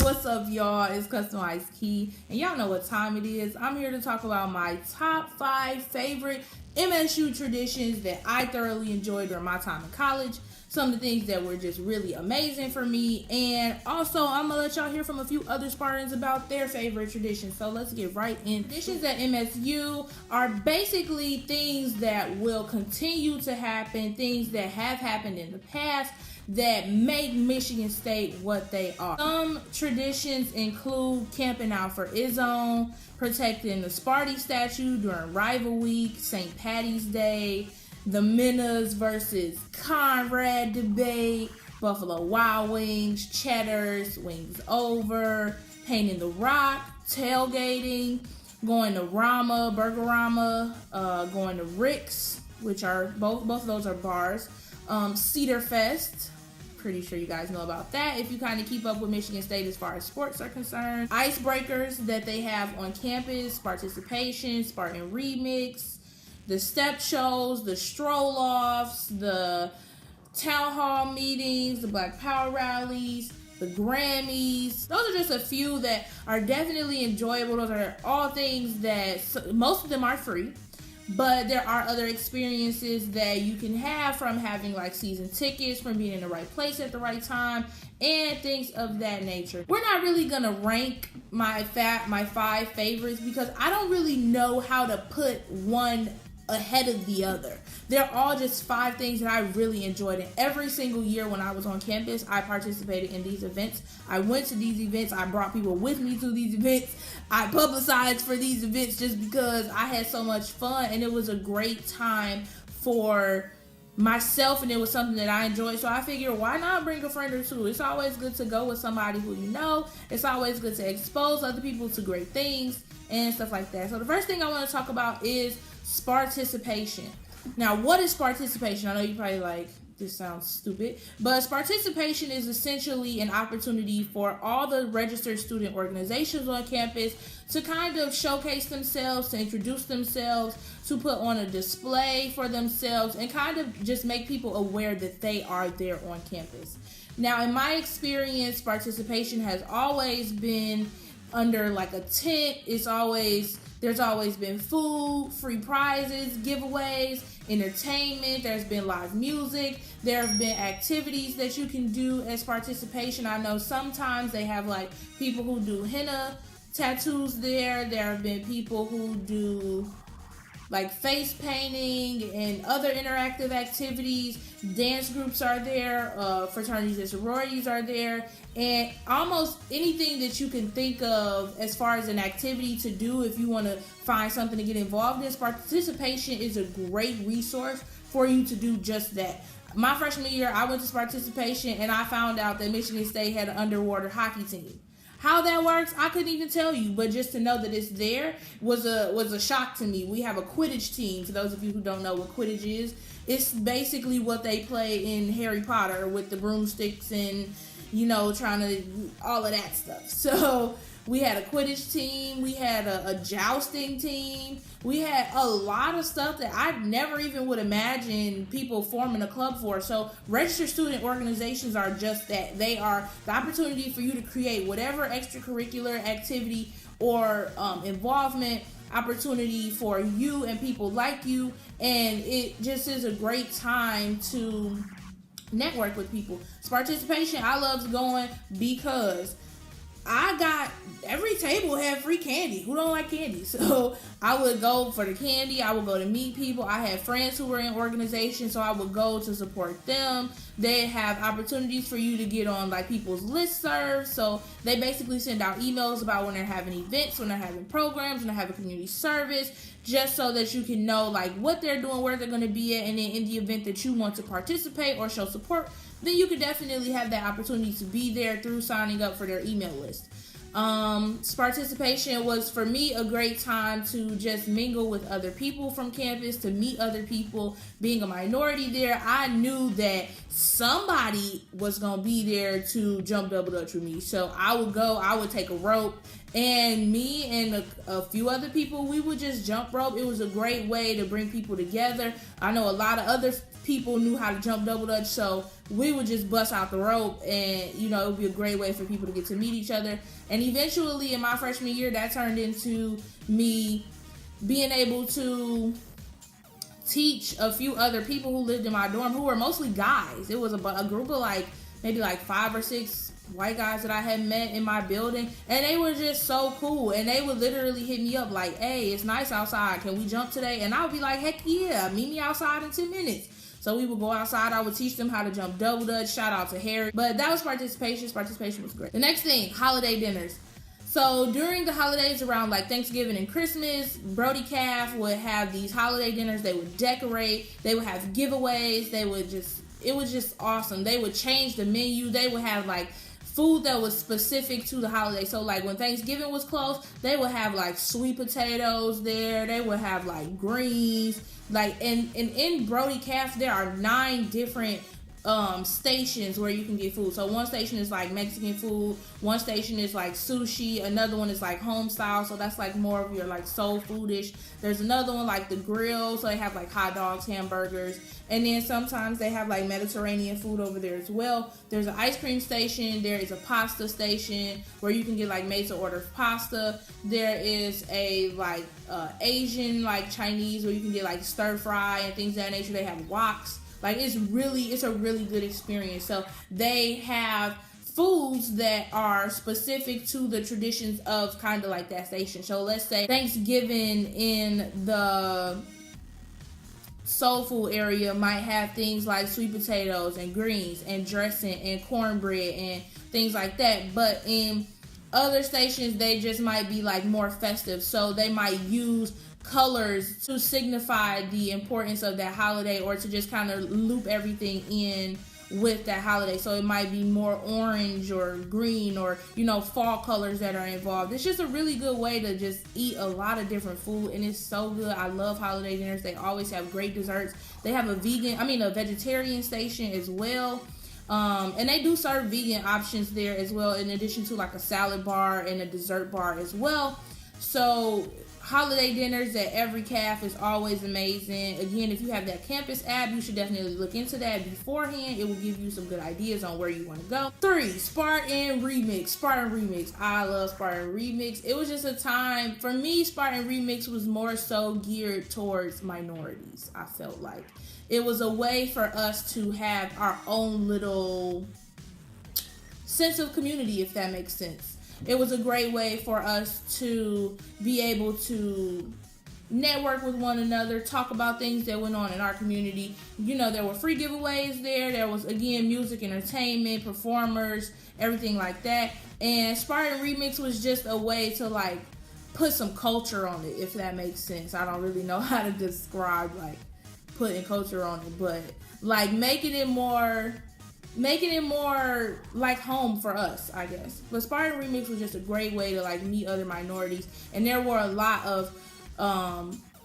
What's up, y'all? It's Customized Key, and y'all know what time it is. I'm here to talk about my top 5 favorite MSU traditions that I thoroughly enjoyed during my time in college. Some of the things that were just really amazing for me, and also I'm gonna let y'all hear from a few other Spartans about their favorite traditions. So let's get right in. Traditions at MSU are basically things that will continue to happen, things that have happened in the past that make Michigan State what they are. Some traditions include camping out for Izone, protecting the Sparty statue during Rival Week, St. Patty's Day, the Menas versus Conrad debate, Buffalo Wild Wings, Cheddar's, Wings Over, painting the Rock, tailgating, going to Rama, Burgerama, going to Rick's, which are both of those are bars, Cedar Fest. Pretty sure you guys know about that if you kind of keep up with Michigan State as far as sports are concerned. Icebreakers that they have on campus, participation, Spartan Remix, the step shows, the stroll offs, the town hall meetings, the Black Power rallies, the Grammys. Those are just a few that are definitely enjoyable. Those are all things that most of them are free. But there are other experiences that you can have from having like season tickets, from being in the right place at the right time, and things of that nature. We're not really gonna rank my 5 favorites because I don't really know how to put one ahead of the other. They're all just 5 things that I really enjoyed, and every single year when I was on campus, I participated in these events. I went to these events. I brought people with me to these events. I publicized for these events just because I had so much fun, and it was a great time for myself, and it was something that I enjoyed. So I figured, why not bring a friend or two? It's always good to go with somebody who you know. It's always good to expose other people to great things and stuff like that. So the first thing I want to talk about is Sparticipation. Now, what is Sparticipation? I know you're probably like, this sounds stupid, but Sparticipation is essentially an opportunity for all the registered student organizations on campus to kind of showcase themselves, to introduce themselves, to put on a display for themselves, and kind of just make people aware that they are there on campus. Now, in my experience, Sparticipation has always been under like a tent. There's always been food, free prizes, giveaways, entertainment. There's been live music. There have been activities that you can do as participation. I know sometimes they have like people who do henna tattoos there. There have been people who do like face painting and other interactive activities. Dance groups are there, fraternities and sororities are there, and almost anything that you can think of as far as an activity to do if you want to find something to get involved in. Participation is a great resource for you to do just that. My freshman year, I went to Participation and I found out that Michigan State had an underwater hockey team. How that works, I couldn't even tell you, but just to know that it's there was a shock to me. We have a Quidditch team. For those of you who don't know what Quidditch is, it's basically what they play in Harry Potter with the broomsticks and, trying to all of that stuff. So we had a Quidditch team, we had a jousting team, we had a lot of stuff that I never even would imagine people forming a club for. So registered student organizations are just that. They are the opportunity for you to create whatever extracurricular activity or involvement opportunity for you and people like you, and it just is a great time to network with people. Participation, I loved going because every table had free candy. Who don't like candy? So I would go for the candy. I would go to meet people. I had friends who were in organizations, so I would go to support them. They have opportunities for you to get on like people's listservs. So they basically send out emails about when they're having events, when they're having programs, when they're having community service, just so that you can know like what they're doing, where they're going to be at, and then in the event that you want to participate or show support, then you could definitely have that opportunity to be there through signing up for their email list. Participation was for me a great time to just mingle with other people from campus, to meet other people. Being a minority there, I knew that somebody was gonna be there to jump double dutch with me. So I would take a rope, and me and a few other people, we would just jump rope. It was a great way to bring people together. I know a lot of other people knew how to jump double dutch, so we would just bust out the rope, and you know, it would be a great way for people to get to meet each other. And eventually in my freshman year, that turned into me being able to teach a few other people who lived in my dorm, who were mostly guys. It was a group of like maybe like 5 or 6 white guys that I had met in my building, and they were just so cool. And they would literally hit me up like, hey, it's nice outside, can we jump today? And I would be like, heck yeah, meet me outside in 10 minutes. So we would go outside. I would teach them how to jump double dutch. Shout out to Harry. But that was participation. Participation was great. The next thing, holiday dinners. So during the holidays around like Thanksgiving and Christmas, Brody Calf would have these holiday dinners. They would decorate. They would have giveaways. It was just awesome. They would change the menu. They would have like food that was specific to the holiday. So like when Thanksgiving was close, they would have like sweet potatoes there. They would have like greens. Like and in Brody Calf, there are 9 different stations where you can get food. So one station is like Mexican food, one station is like sushi, another one is like home style, so that's like more of your like soul foodish. There's another one like the grill, so they have like hot dogs, hamburgers, and then sometimes they have like Mediterranean food over there as well. There's an ice cream station. There is a pasta station where you can get like made to order pasta. There is a like Asian like Chinese where you can get like stir fry and things of that nature. They have woks. Like it's a really good experience. So they have foods that are specific to the traditions of kind of like that station. So let's say Thanksgiving in the soul food area might have things like sweet potatoes and greens and dressing and cornbread and things like that. But in other stations, they just might be like more festive. So they might use colors to signify the importance of that holiday, or to just kind of loop everything in with that holiday. So it might be more orange or green, or you know, fall colors that are involved. It's just a really good way to just eat a lot of different food, and it's so good. I love holiday dinners. They always have great desserts. They have a vegetarian station as well. And they do serve vegan options there as well, in addition to like a salad bar and a dessert bar as well. So holiday dinners at every calf is always amazing. Again, if you have that campus app, you should definitely look into that beforehand. It will give you some good ideas on where you want to go. 3, Spartan Remix. Spartan Remix. I love Spartan Remix. It was just a time, for me, Spartan Remix was more so geared towards minorities. I felt like it was a way for us to have our own little sense of community, if that makes sense. It was a great way for us to be able to network with one another, talk about things that went on in our community. You know, there were free giveaways there. There was, again, music, entertainment, performers, everything like that. And Spartan Remix was just a way to, like, put some culture on it, if that makes sense. I don't really know how to describe, like, putting culture on it, but, like, making it more like home for us, I guess. But Spartan Remix was just a great way to like meet other minorities, and there were a lot of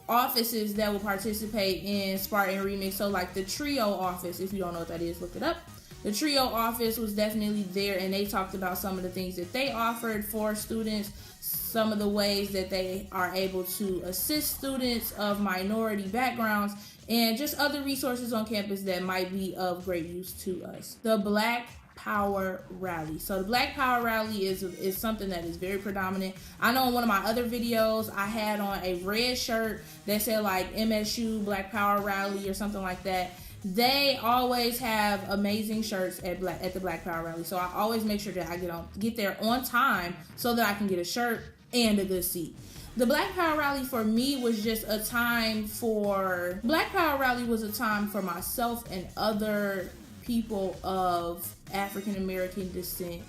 offices that would participate in Spartan Remix. So like the Trio office, if you don't know what that is, look it up. The Trio office was definitely there, and they talked about some of the things that they offered for students, some of the ways that they are able to assist students of minority backgrounds, and just other resources on campus that might be of great use to us. The Black Power Rally. So the Black Power Rally is something that is very predominant. I know in one of my other videos, I had on a red shirt that said like MSU Black Power Rally or something like that. They always have amazing shirts at the Black Power Rally. So I always make sure that I get there on time so that I can get a shirt and a good seat. The Black Power Rally for me was just a time for... Black Power Rally was a time for myself and other people of African American descent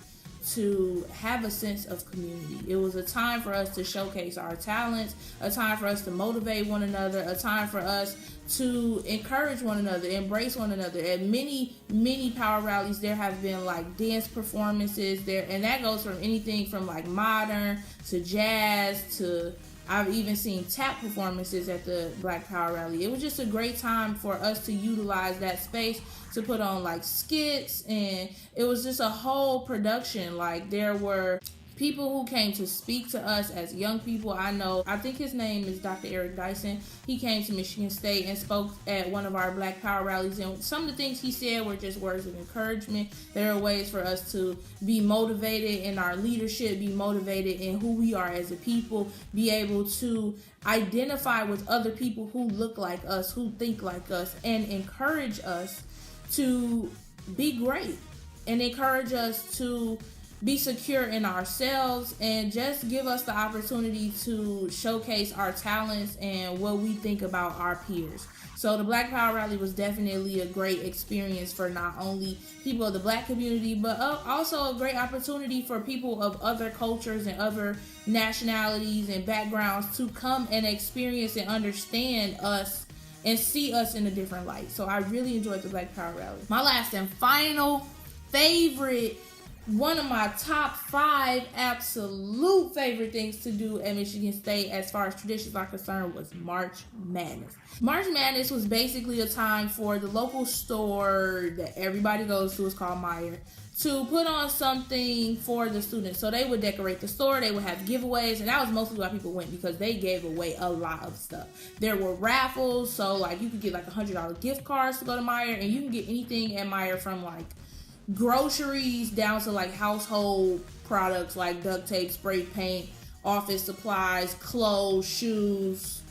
to have a sense of community. It was a time for us to showcase our talents, a time for us to motivate one another, a time for us to encourage one another, embrace one another. At many power rallies, there have been like dance performances there, and that goes from anything from like modern to jazz to I've even seen tap performances at the Black Power Rally. It was just a great time for us to utilize that space to put on like skits, and it was just a whole production. Like there were people who came to speak to us as young people. I think his name is Dr. Eric Dyson. He came to Michigan State and spoke at one of our Black Power rallies, and some of the things he said were just words of encouragement. There are ways for us to be motivated in our leadership, be motivated in who we are as a people, be able to identify with other people who look like us, who think like us, and encourage us to be great, and encourage us to be secure in ourselves, and just give us the opportunity to showcase our talents and what we think about our peers. So the Black Power Rally was definitely a great experience for not only people of the Black community, but also a great opportunity for people of other cultures and other nationalities and backgrounds to come and experience and understand us and see us in a different light. So I really enjoyed the Black Power Rally. My last and final favorite, one of my top 5 absolute favorite things to do at Michigan State as far as traditions are concerned was March Madness. March Madness was basically a time for the local store that everybody goes to, it's called Meijer, to put on something for the students. So they would decorate the store, they would have giveaways, and that was mostly why people went, because they gave away a lot of stuff. There were raffles, so like you could get like $100 gift cards to go to Meijer, and you can get anything at Meijer from like groceries down to like household products like duct tape, spray paint, office supplies, clothes, shoes,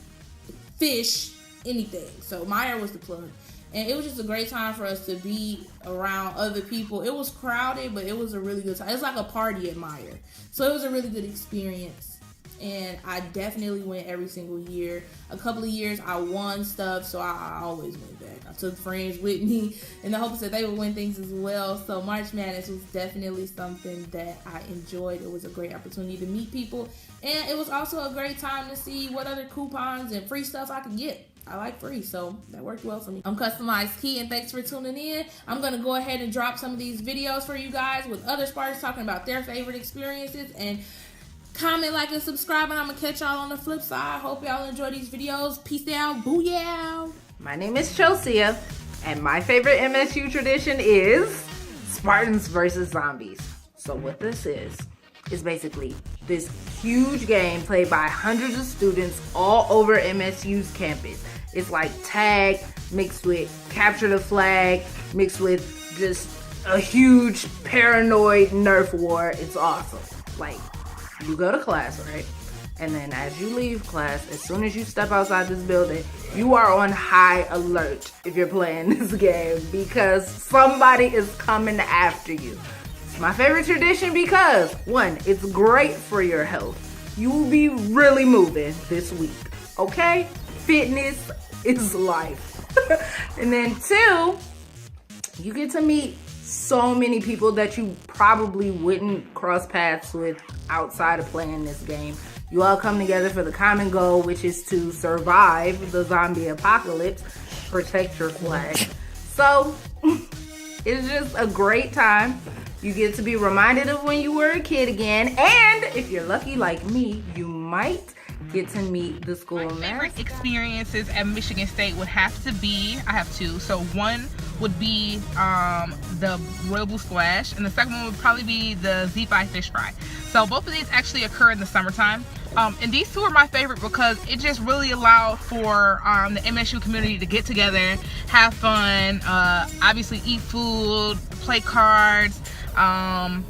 fish, anything. So Meijer was the plug. And it was just a great time for us to be around other people. It was crowded, but it was a really good time. It's like a party at Meijer. So it was a really good experience. And I definitely went every single year. A couple of years I won stuff, so I always went back. I took friends with me in the hopes that they would win things as well. So March Madness was definitely something that I enjoyed. It was a great opportunity to meet people. And it was also a great time to see what other coupons and free stuff I could get. I like free, so that worked well for me. I'm Customized Key, and thanks for tuning in. I'm going to go ahead and drop some of these videos for you guys with other Spartans talking about their favorite experiences. And comment, like, and subscribe, and I'm going to catch y'all on the flip side. Hope y'all enjoy these videos. Peace out. Booyah. My name is Chelsea, and my favorite MSU tradition is Spartans versus Zombies. So what this is basically this huge game played by hundreds of students all over MSU's campus. It's like tag mixed with capture the flag mixed with just a huge paranoid Nerf war. It's awesome. Like, you go to class, right? And then as you leave class, as soon as you step outside this building, you are on high alert if you're playing this game, because somebody is coming after you. It's my favorite tradition because, one, it's great for your health. You will be really moving this week, okay? Fitness is life. And then 2, you get to meet so many people that you probably wouldn't cross paths with outside of playing this game. You all come together for the common goal, which is to survive the zombie apocalypse, protect your flag. So it's just a great time. You get to be reminded of when you were a kid again, and if you're lucky like me, you might get to meet the school mascot. My favorite experiences at Michigan State would have to be, I have 2. So one would be the Royal Blue Splash, and the second one would probably be the Z5 Fish Fry. So both of these actually occur in the summertime. And these 2 are my favorite because it just really allowed for the MSU community to get together, have fun, obviously eat food, play cards, and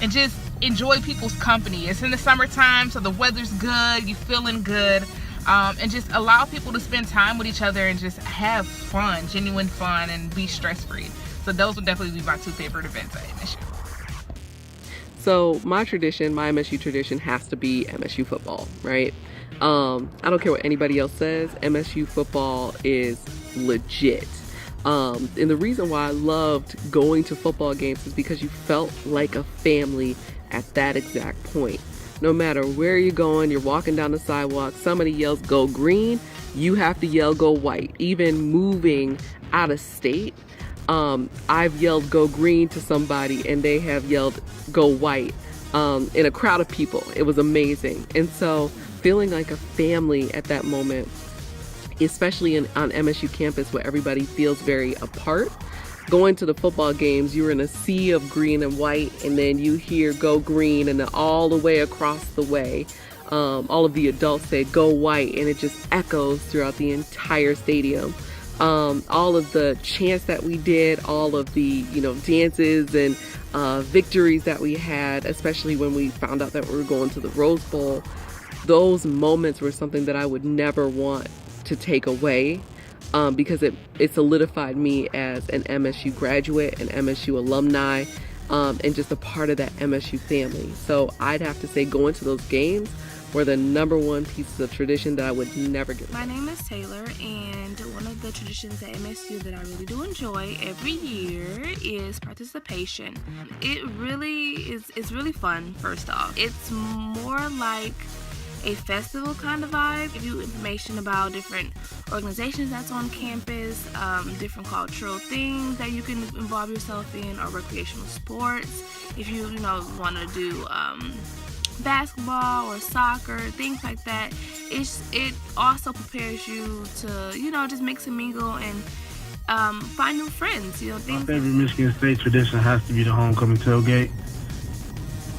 just enjoy people's company. It's in the summertime, so the weather's good, you're feeling good, and just allow people to spend time with each other and just have fun, genuine fun, and be stress-free. So those would definitely be my 2 favorite events at MSU. So my MSU tradition has to be MSU football, right? I don't care what anybody else says, MSU football is legit. And the reason why I loved going to football games is because you felt like a family at that exact point. No matter where you're going, you're walking down the sidewalk, somebody yells go green, you have to yell go white. Even moving out of state, I've yelled go green to somebody and they have yelled go white in a crowd of people. It was amazing. And so feeling like a family at that moment, especially on MSU campus where everybody feels very apart, going to the football games, you're in a sea of green and white, and then you hear "Go Green," and then all the way across the way, all of the adults say "Go White," and it just echoes throughout the entire stadium. All of the chants that we did, all of the, dances and victories that we had, especially when we found out that we were going to the Rose Bowl, those moments were something that I would never want to take away, because it solidified me as an MSU graduate, an MSU alumni, and just a part of that MSU family. So I'd have to say going to those games were the number one pieces of tradition that I would never get. My name is Taylor, and one of the traditions at MSU that I really do enjoy every year is participation. It really is, it's really fun, first off. It's more like a festival kind of vibe. Give you information about different organizations that's on campus, different cultural things that you can involve yourself in, or recreational sports. If you want to do basketball or soccer, things like that. It also prepares you to just mix and mingle and find new friends. Things. My favorite Michigan State tradition has to be the homecoming tailgate.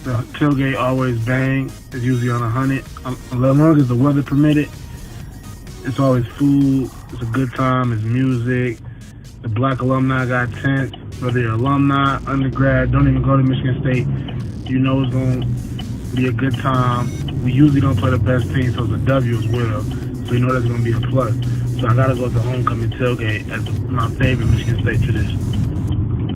The tailgate always bang. It's usually on 100. As long as the weather permitted, it's always food. It's a good time. It's music. The Black alumni got tents. Whether you're alumni, undergrad, don't even go to Michigan State, it's going to be a good time. We usually don't play the best team, so it's a W as well. So that's going to be a plus. So I got to go to the homecoming tailgate as my favorite Michigan State tradition.